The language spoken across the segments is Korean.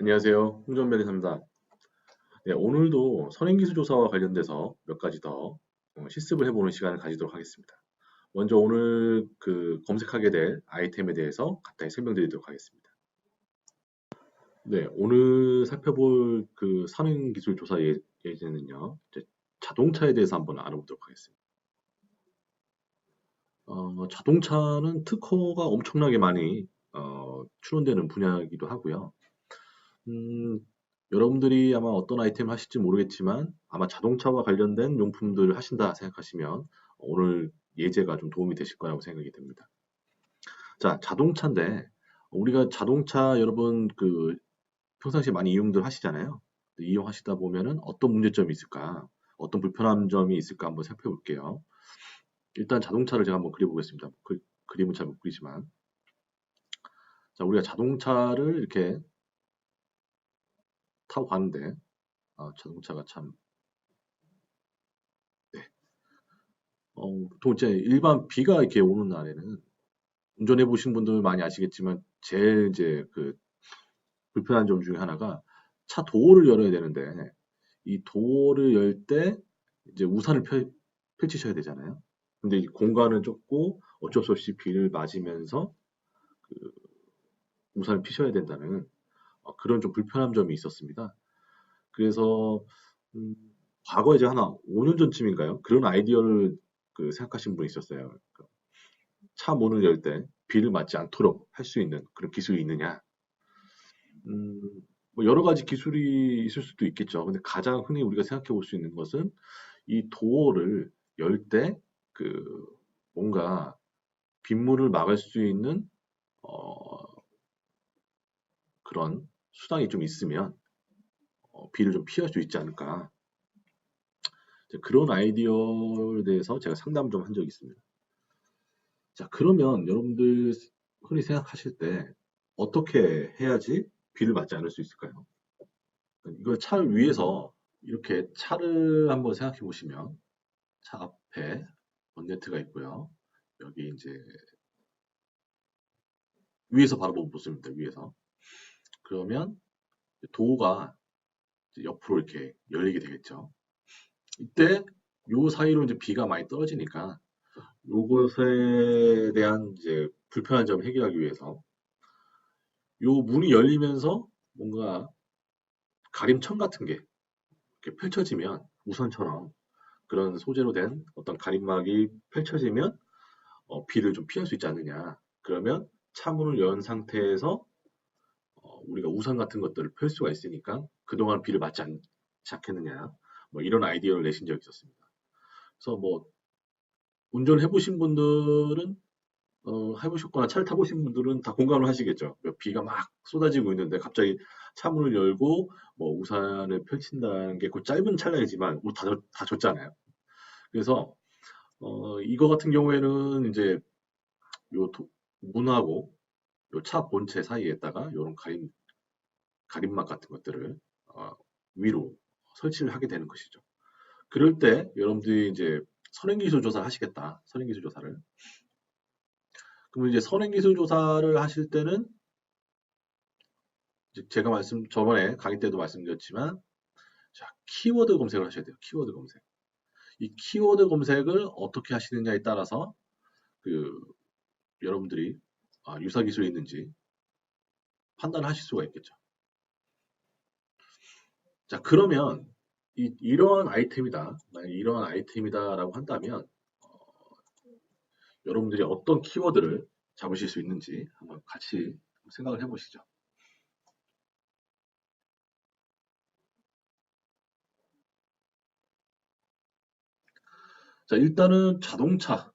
안녕하세요. 홍정변이사입니다. 네, 오늘도 선행기술조사와 관련돼서 몇 가지 더 실습을 해보는 시간을 가지도록 하겠습니다. 먼저 오늘 검색하게 될 아이템에 대해서 간단히 설명드리도록 하겠습니다. 네, 오늘 살펴볼 선행기술조사 예제는요, 이제 자동차에 대해서 한번 알아보도록 하겠습니다. 자동차는 특허가 엄청나게 많이 출원되는 분야이기도 하고요. 음, 여러분들이 아마 어떤 아이템을 하실지 모르겠지만 아마 자동차와 관련된 용품들을 하신다 생각하시면 오늘 예제가 좀 도움이 되실 거라고 생각이 됩니다. 자, 자동차인데 우리가 자동차 여러분 평상시에 많이 이용들 하시잖아요. 이용하시다 보면은 어떤 문제점이 있을까? 어떤 불편한 점이 있을까 한번 살펴볼게요. 일단 자동차를 제가 한번 그려보겠습니다. 그림은 잘 못 그리지만. 자, 우리가 자동차를 이렇게 타고 가는데, 자동차가 참, 네. 보통 이제 일반 비가 이렇게 오는 날에는 운전해 보신 분들 많이 아시겠지만 제일 이제 불편한 점 중에 하나가 차 도어를 열어야 되는데 이 도어를 열 때 이제 우산을 펼치셔야 되잖아요. 근데 이 공간은 좁고 어쩔 수 없이 비를 맞으면서 그 우산을 피셔야 된다는 그런 좀 불편한 점이 있었습니다. 그래서 음, 과거에 이제 한 5년 전쯤인가요? 그런 아이디어를 생각하신 분이 있었어요. 차 문을 열 때 비를 맞지 않도록 할 수 있는 그런 기술이 있느냐? 음, 뭐 여러 가지 기술이 있을 수도 있겠죠. 근데 가장 흔히 우리가 생각해 볼 수 있는 것은 이 도어를 열 때 그 뭔가 빗물을 막을 수 있는 어, 그런 수단이 좀 있으면 비를 좀 피할 수 있지 않을까. 이제 그런 아이디어에 대해서 제가 상담 좀 한 적이 있습니다. 자, 그러면 여러분들 흔히 생각하실 때 어떻게 해야지 비를 맞지 않을 수 있을까요? 이걸 차를 위에서 이렇게 차를 한번 생각해 보시면 차 앞에 번네트가 있고요. 여기 이제 위에서 바로 보십니다. 위에서. 그러면 도어가 이제 옆으로 이렇게 열리게 되겠죠. 이때 요 사이로 이제 비가 많이 떨어지니까 요것에 대한 이제 불편한 점을 해결하기 위해서 요 문이 열리면서 뭔가 가림천 같은 게 이렇게 펼쳐지면 우산처럼 그런 소재로 된 어떤 가림막이 펼쳐지면 비를 좀 피할 수 있지 않느냐. 그러면 차문을 연 상태에서 우리가 우산 같은 것들을 펼 수가 있으니까 그동안 비를 맞지 않겠느냐. 뭐 이런 아이디어를 내신 적이 있었습니다. 그래서 뭐 운전을 해보신 분들은 해보셨거나 차를 타보신 분들은 다 공감을 하시겠죠. 비가 막 쏟아지고 있는데 갑자기 차문을 열고 뭐 우산을 펼친다는 게 그 짧은 찰나이지만 다 젖잖아요. 그래서 이거 같은 경우에는 이제 요 문하고 요 차 본체 사이에다가 요런 가림막 같은 것들을 어, 위로 설치를 하게 되는 것이죠. 그럴 때 여러분들이 이제 선행기술 조사를 하시겠다. 선행기술 조사를. 그러면 이제 선행기술 조사를 하실 때는 이제 제가 저번에 강의 때도 말씀드렸지만 자, 키워드 검색을 하셔야 돼요. 키워드 검색. 이 키워드 검색을 어떻게 하시느냐에 따라서 그 여러분들이 유사 기술이 있는지 판단하실 수가 있겠죠. 자, 그러면 이러한 아이템이다. 만약 이러한 아이템이다라고 한다면 여러분들이 어떤 키워드를 잡으실 수 있는지 한번 같이 생각을 해보시죠. 자, 일단은 자동차와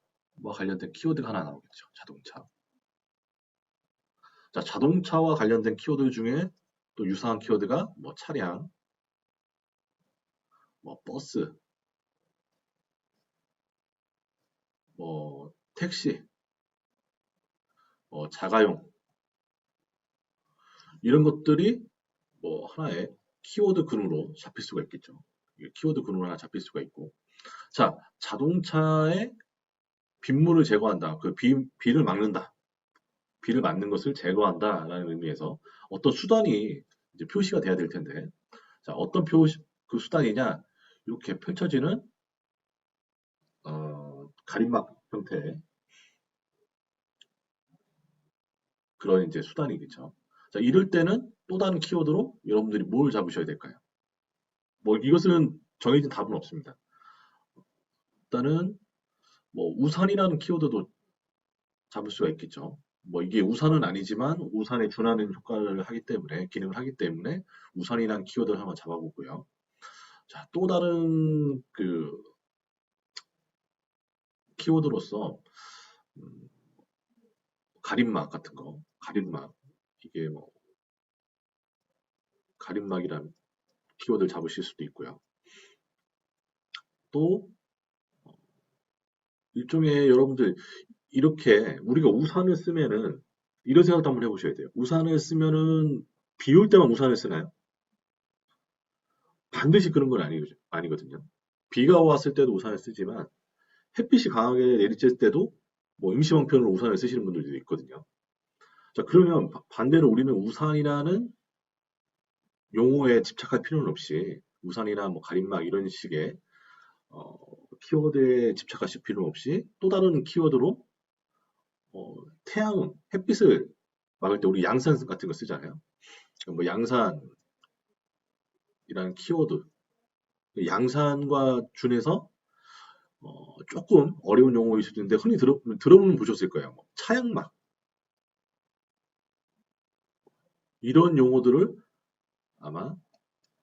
관련된 키워드가 하나 나오겠죠. 자동차. 자, 자동차와 관련된 키워드 중에 또 유사한 키워드가 뭐 차량, 뭐 버스, 뭐 택시, 뭐 자가용 이런 것들이 뭐 하나의 키워드 근으로 잡힐 수가 있겠죠. 키워드 근으로 하나 잡힐 수가 있고. 자, 자동차의 빗물을 제거한다. 비를 막는다. 비를 맞는 것을 제거한다라는 의미에서 어떤 수단이 이제 표시가 돼야 될 텐데, 자, 어떤 표시, 그 수단이냐, 이렇게 펼쳐지는, 가림막 형태의 그런 이제 수단이겠죠. 자, 이럴 때는 또 다른 키워드로 여러분들이 뭘 잡으셔야 될까요? 뭐, 이것은 정해진 답은 없습니다. 일단은, 뭐, 우산이라는 키워드도 잡을 수가 있겠죠. 뭐, 이게 우산은 아니지만, 우산에 준하는 효과를 하기 때문에, 기능을 하기 때문에, 우산이라는 키워드를 한번 잡아보고요. 자, 또 다른 그 키워드로서 음, 가림막 같은 거, 가림막 이게 뭐 가림막이라는 키워드를 잡으실 수도 있고요. 또 일종의 여러분들 이렇게 우리가 우산을 쓰면은 이런 생각도 한번 해보셔야 돼요. 우산을 쓰면은 비 올 때만 우산을 쓰나요? 반드시 그런 건 아니거든요. 비가 왔을 때도 우산을 쓰지만 햇빛이 강하게 내리쬐 때도 뭐 임시방편으로 우산을 쓰시는 분들도 있거든요. 자, 그러면 반대로 우리는 우산이라는 용어에 집착할 필요는 없이 우산이나 뭐 가림막 이런 식의 어, 키워드에 집착하실 필요는 없이 또 다른 키워드로 태양, 햇빛을 막을 때 우리 양산 같은 거 쓰잖아요. 뭐 양산이라는 키워드, 양산과 준해서 조금 어려운 용어일 수도 있는데 흔히 들어보면 보셨을 거예요. 뭐 차양막 이런 용어들을 아마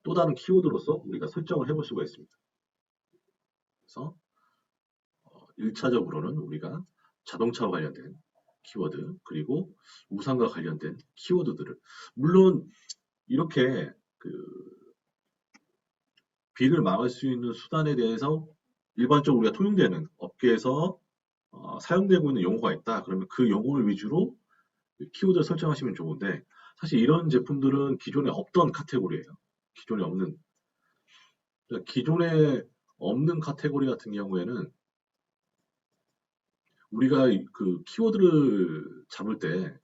또 다른 키워드로서 우리가 설정을 해볼 수가 있습니다. 그래서 1차적으로는 우리가 자동차와 관련된 키워드 그리고 우산과 관련된 키워드들을 물론 이렇게 그 비를 막을 수 있는 수단에 대해서 일반적으로 우리가 통용되는 업계에서 사용되고 있는 용어가 있다. 그러면 그 용어를 위주로 키워드를 설정하시면 좋은데 사실 이런 제품들은 기존에 없던 카테고리예요. 기존에 없는 그러니까 기존에 없는 카테고리 같은 경우에는 우리가 그 키워드를 잡을 때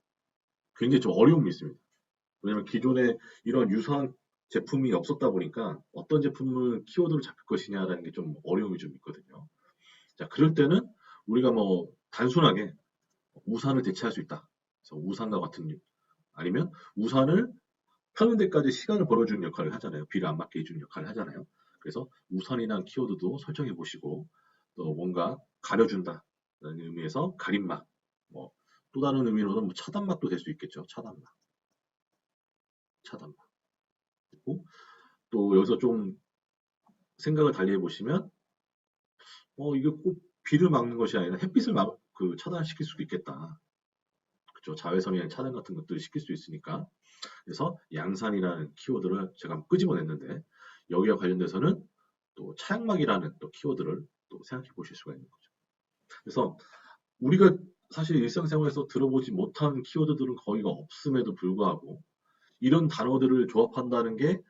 굉장히 좀 어려움이 있습니다. 왜냐면 기존에 이런 유사한 제품이 없었다 보니까 어떤 제품을 키워드로 잡힐 것이냐라는 게 좀 어려움이 좀 있거든요. 자, 그럴 때는 우리가 뭐 단순하게 우산을 대체할 수 있다. 그래서 우산과 같은 아니면 우산을 펴는 데까지 시간을 벌어주는 역할을 하잖아요. 비를 안 맞게 해주는 역할을 하잖아요. 그래서 우산이라는 키워드도 설정해 보시고 또 뭔가 가려준다라는 의미에서 가림막 뭐 또 다른 의미로는 뭐 차단막도 될 수 있겠죠. 차단막, 차단막. 그리고 또 여기서 좀 생각을 달리 해보시면 이게 꼭 비를 막는 것이 아니라 햇빛을 차단시킬 수도 있겠다. 그죠? 자외선이나 차단 같은 것들을 시킬 수 있으니까. 그래서 양산이라는 키워드를 제가 한번 끄집어냈는데 여기와 관련돼서는 또 차양막이라는 또 키워드를 또 생각해 보실 수가 있는 거죠. 그래서 우리가 사실 일상생활에서 들어보지 못한 키워드들은 거의가 없음에도 불구하고 이런 단어들을 조합한다는 게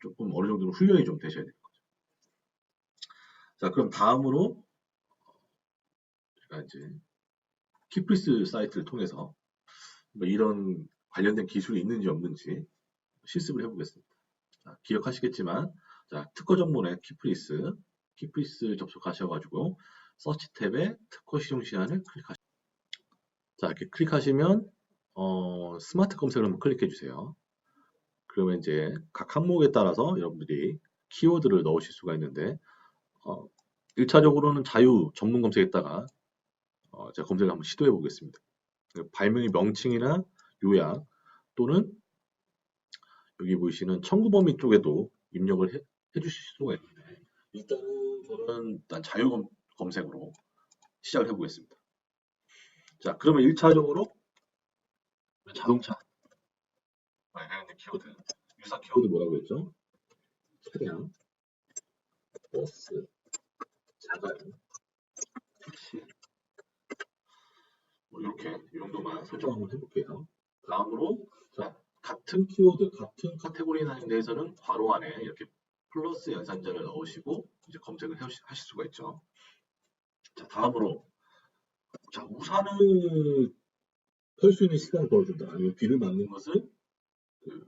조금 어느 정도는 훈련이 좀 되셔야 돼요. 자, 그럼 다음으로 제가 이제 키프리스 사이트를 통해서 뭐 이런 관련된 기술이 있는지 없는지 실습을 해보겠습니다. 자, 기억하시겠지만 자, 특허 정보네 키프리스, 키프리스 접속하셔가지고 서치 탭에 특허 실용 시한을 클릭하시면 자, 이렇게 클릭하시면 스마트 검색을 한번 클릭해 주세요. 그러면 이제 각 항목에 따라서 여러분들이 키워드를 넣으실 수가 있는데 1차적으로는 자유 전문 검색에다가 제가 검색을 한번 시도해 보겠습니다. 발명의 명칭이나 요약 또는 여기 보이시는 청구 범위 쪽에도 입력을 해주실 수가 있는데 일단은 저는 일단 자유 검색으로 시작을 해보겠습니다. 자, 그러면 1차적으로 자동차 관련된 키워드 유사 키워드 뭐라고 했죠? 차량, 버스, 자가용, 택시 뭐 이렇게 이 정도만 설정 한번 해볼게요. 다음으로 자, 같은 키워드, 같은 카테고리에 대해서는 괄호 안에 이렇게 플러스 연산자를 넣으시고 이제 검색을 하실 수가 있죠. 자, 다음으로 자, 우산을 펼 수 있는 시간을 벌어준다. 아니면 비를 막는 것을 그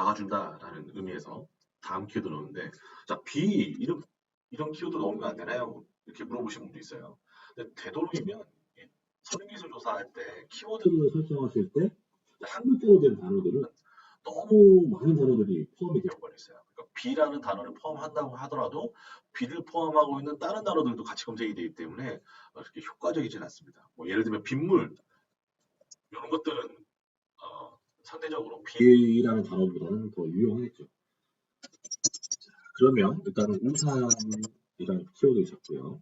막아준다라는 의미에서 다음 키워드 넣는데, 자, 이런 키워드 넣으면 안 되나요? 이렇게 물어보시는 분도 있어요. 근데 되도록이면 이 선행기술 조사할 때 키워드를 설정하실 때 한 글자로 된 단어들은 너무 많은 단어들이 포함이 되어 버렸어요. 그러니까 B라는 단어를 포함한다고 하더라도 B를 포함하고 있는 다른 단어들도 같이 검색이 되기 때문에 그렇게 효과적이진 않습니다. 뭐 예를 들면 빗물 이런 것들은 상대적으로 B라는 단어보다는 더 유용하겠죠. 그러면 일단은 우산이라는 키워드를 잡고요.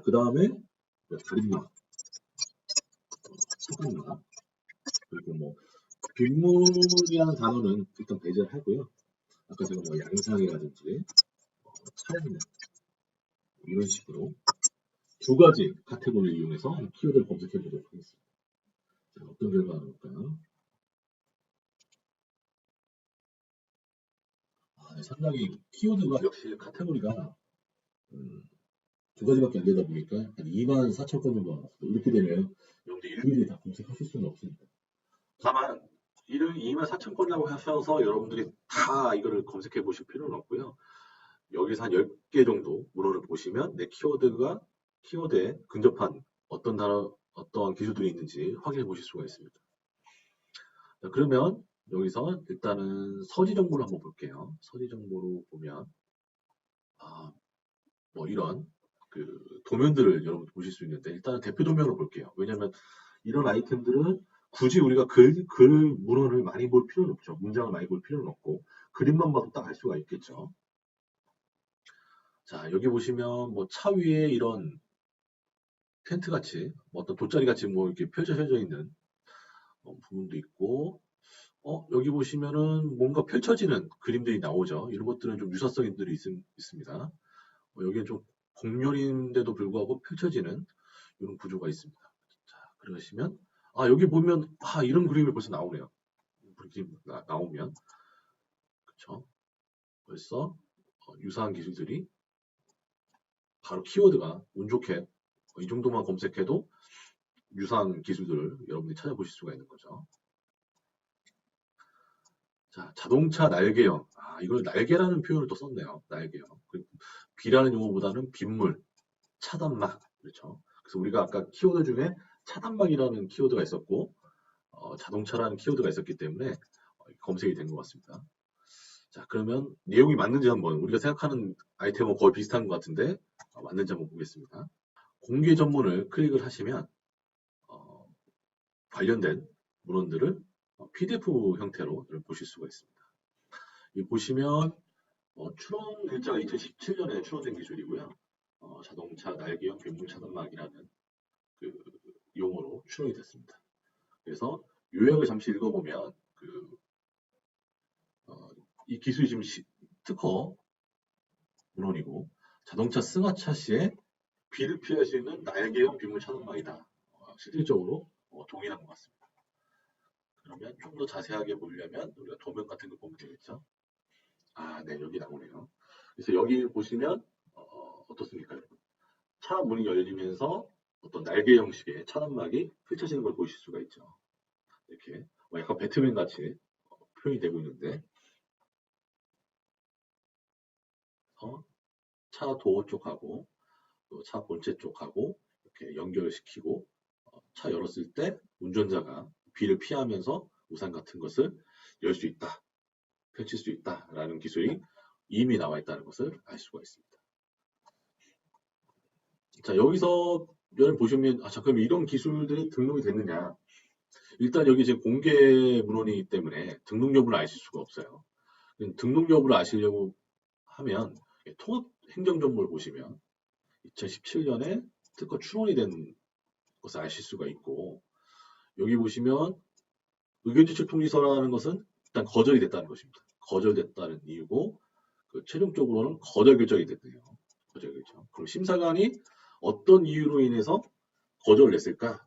그 다음에 가림막, 소금막, 그리고 뭐 빗물이라는 단어는 일단 배제를 하고요. 아까 제가 뭐 양상이라든지 차량면 이런 식으로 두 가지 카테고리를 이용해서 키워드를 검색해 보도록 하겠습니다. 자, 어떤 결과가 나올까요? 네, 상당히 키워드가 역시 카테고리가 두 가지밖에 안 되다 보니까 한 2만 4천 건 정도 나왔어요. 이렇게 되면 여러분들 일일이 다 검색하실 수는 없습니다. 다만 이를 2만 4천 건이라고 하셔서 여러분들이 다 이거를 검색해 보실 필요는 없고요. 여기서 한 10개 정도 문헌을 보시면 내 키워드에 근접한 어떤 단어, 어떤 기술들이 있는지 확인해 보실 수가 있습니다. 자, 그러면 여기서 일단은 서지 정보를 한번 볼게요. 서지 정보로 보면 뭐 이런 그 도면들을 여러분 보실 수 있는데 일단은 대표 도면을 볼게요. 왜냐하면 이런 아이템들은 굳이 우리가 글 문헌을 많이 볼 필요는 없죠. 문장을 많이 볼 필요는 없고 그림만 봐도 딱 알 수가 있겠죠. 자, 여기 보시면 뭐 차 위에 이런 텐트 같이 뭐 어떤 돗자리 같이 뭐 이렇게 펼쳐져 있는 부분도 있고 여기 보시면은 뭔가 펼쳐지는 그림들이 나오죠. 이런 것들은 좀 유사성들이 있습니다. 여기에 좀 곡렬인데도 불구하고 펼쳐지는 이런 구조가 있습니다. 자, 그러시면 여기 보면 이런 그림이 벌써 나오네요. 그림 나오면 그쵸? 벌써 유사한 기술들이 바로 키워드가 운 좋게 이 정도만 검색해도 유사한 기술들을 여러분들이 찾아보실 수가 있는 거죠. 자, 자동차 날개형. 이걸 날개라는 표현을 또 썼네요. 날개형. 비라는 용어보다는 빗물, 차단막. 그렇죠. 그래서 우리가 아까 키워드 중에 차단막이라는 키워드가 있었고, 자동차라는 키워드가 있었기 때문에 검색이 된 것 같습니다. 자, 그러면 내용이 맞는지 한번 우리가 생각하는 아이템은 거의 비슷한 것 같은데 맞는지 한번 보겠습니다. 공개 전문을 클릭을 하시면 관련된 문헌들을 PDF 형태로 보실 수가 있습니다. 이 보시면 추론 일자가 2017년에 추론된 기술이고요. 자동차 날개형 빗물 차단막이라는 그 용어로 추론이 됐습니다. 그래서 요약을 잠시 읽어보면 이 기술이 지금 특허 문헌이고 자동차 승하차 시에 비를 피할 수 있는 날개형 빗물 차단막이다. 실질적으로 동일한 것 같습니다. 그러면 좀 더 자세하게 보려면 우리가 도면 같은 거 보면 되겠죠. 네, 여기 나오네요. 그래서 여기 보시면 어떻습니까, 여러분? 차 문이 열리면서 어떤 날개 형식의 차단막이 펼쳐지는 걸 보실 수가 있죠. 이렇게 약간 배트맨 같이 표현이 되고 있는데 차 도어 쪽하고 또 차 본체 쪽하고 이렇게 연결시키고 차 열었을 때 운전자가 비를 피하면서 우산 같은 것을 열 수 있다, 펼칠 수 있다라는 기술이 이미 나와 있다는 것을 알 수가 있습니다. 자, 여기서 여러분 보시면 잠깐만 이런 기술들이 등록이 됐느냐? 일단 여기 지금 공개 문헌이기 때문에 등록 여부를 아실 수가 없어요. 등록 여부를 아시려고 하면 통합 행정정보를 보시면 2017년에 특허 출원이 된 것을 아실 수가 있고 여기 보시면 의견제출 통지서라는 것은 일단 거절이 됐다는 것입니다. 거절됐다는 이유고 최종적으로는 거절 결정이 됐네요. 거절 결정. 그럼 심사관이 어떤 이유로 인해서 거절을 냈을까?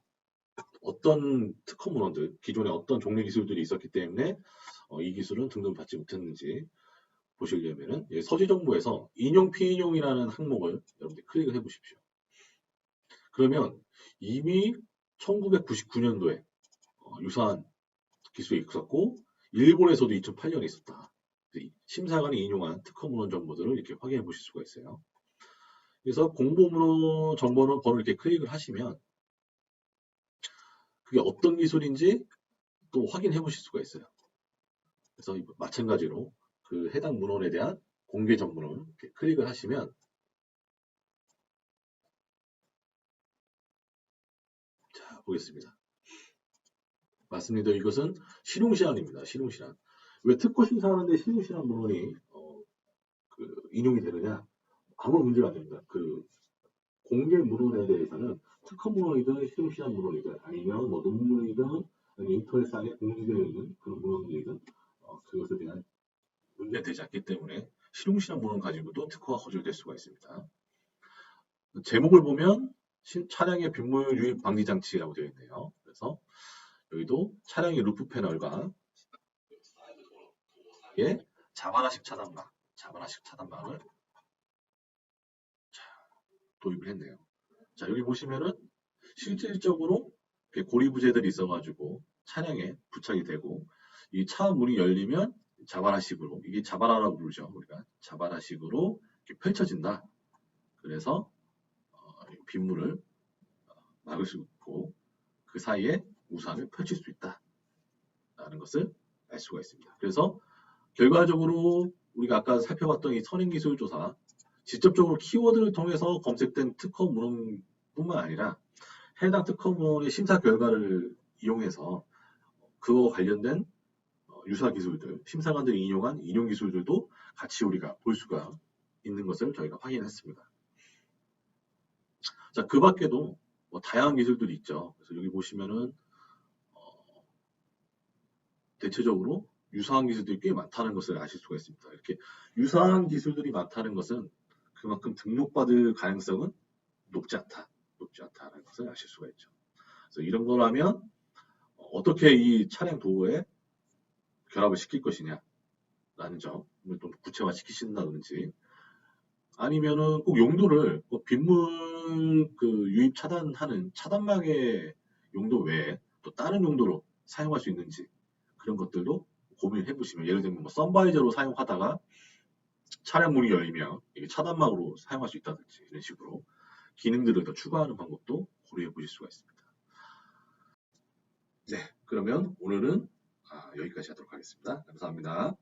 어떤 특허 문헌들, 기존에 어떤 종류 기술들이 있었기 때문에 이 기술은 등록받지 못했는지 보시려면은 서지 정보에서 인용 피인용이라는 항목을 여러분들이 클릭을 해보십시오. 그러면 이미 1999년도에 유사한 기술이 있었고 일본에서도 2008년에 있었다. 심사관이 인용한 특허 문헌 정보들을 이렇게 확인해 보실 수가 있어요. 그래서 공보 문헌 정보는 번호 이렇게 클릭을 하시면 그게 어떤 기술인지 또 확인해 보실 수가 있어요. 그래서 마찬가지로 그 해당 문헌에 대한 공개 정보를 이렇게 클릭을 하시면 자 보겠습니다. 맞습니다. 이것은 실용시안입니다. 실용시안. 왜 특허 심사하는데 실용시안 문헌이 인용이 되느냐? 아무 문제가 안 됩니다. 그 공개 문헌에 대해서는 특허 문헌이든 실용시안 문헌이든 아니면 뭐 논문이든 아니면 인터넷상에 공개되어 있는 그런 문헌들이든 그것에 대한 문제가 되지 않기 때문에 실용시안 문헌 가지고도 특허가 거절될 수가 있습니다. 제목을 보면 차량의 빗물 유입 방지 장치라고 되어 있네요. 그래서 여기도 차량의 루프 패널과 예, 자바라식 차단막을 도입을 했네요. 자, 여기 보시면은 실질적으로 고리 부재들이 있어가지고 차량에 부착이 되고 이 차 문이 열리면 자바라식으로 이게 자바라라고 부르죠. 우리가 자바라식으로 이렇게 펼쳐진다. 그래서 빗물을 막을 수 있고 그 사이에 우산을 펼칠 수 있다라는 것을 알 수가 있습니다. 그래서 결과적으로 우리가 아까 살펴봤던 이 선행기술조사 직접적으로 키워드를 통해서 검색된 특허 문헌뿐만 아니라 해당 특허 문헌의 심사 결과를 이용해서 그와 관련된 유사 기술들, 심사관들이 인용한 인용 기술들도 같이 우리가 볼 수가 있는 것을 저희가 확인했습니다. 자, 그 밖에도 뭐 다양한 기술들이 있죠. 그래서 여기 보시면은 대체적으로 유사한 기술들이 꽤 많다는 것을 아실 수가 있습니다. 이렇게 유사한 기술들이 많다는 것은 그만큼 등록받을 가능성은 높지 않다는 것을 아실 수가 있죠. 그래서 이런 거라면 어떻게 이 차량 도어에 결합을 시킬 것이냐라는 점을 좀 구체화 시키신다든지 아니면은 꼭 용도를 빗물 유입 차단하는 차단막의 용도 외에 또 다른 용도로 사용할 수 있는지 그런 것들도 고민을 해보시면 예를 들면 뭐 선바이저로 사용하다가 차량 문이 열리면 이게 차단막으로 사용할 수 있다든지 이런 식으로 기능들을 더 추가하는 방법도 고려해 보실 수가 있습니다. 네, 그러면 오늘은 여기까지 하도록 하겠습니다. 감사합니다.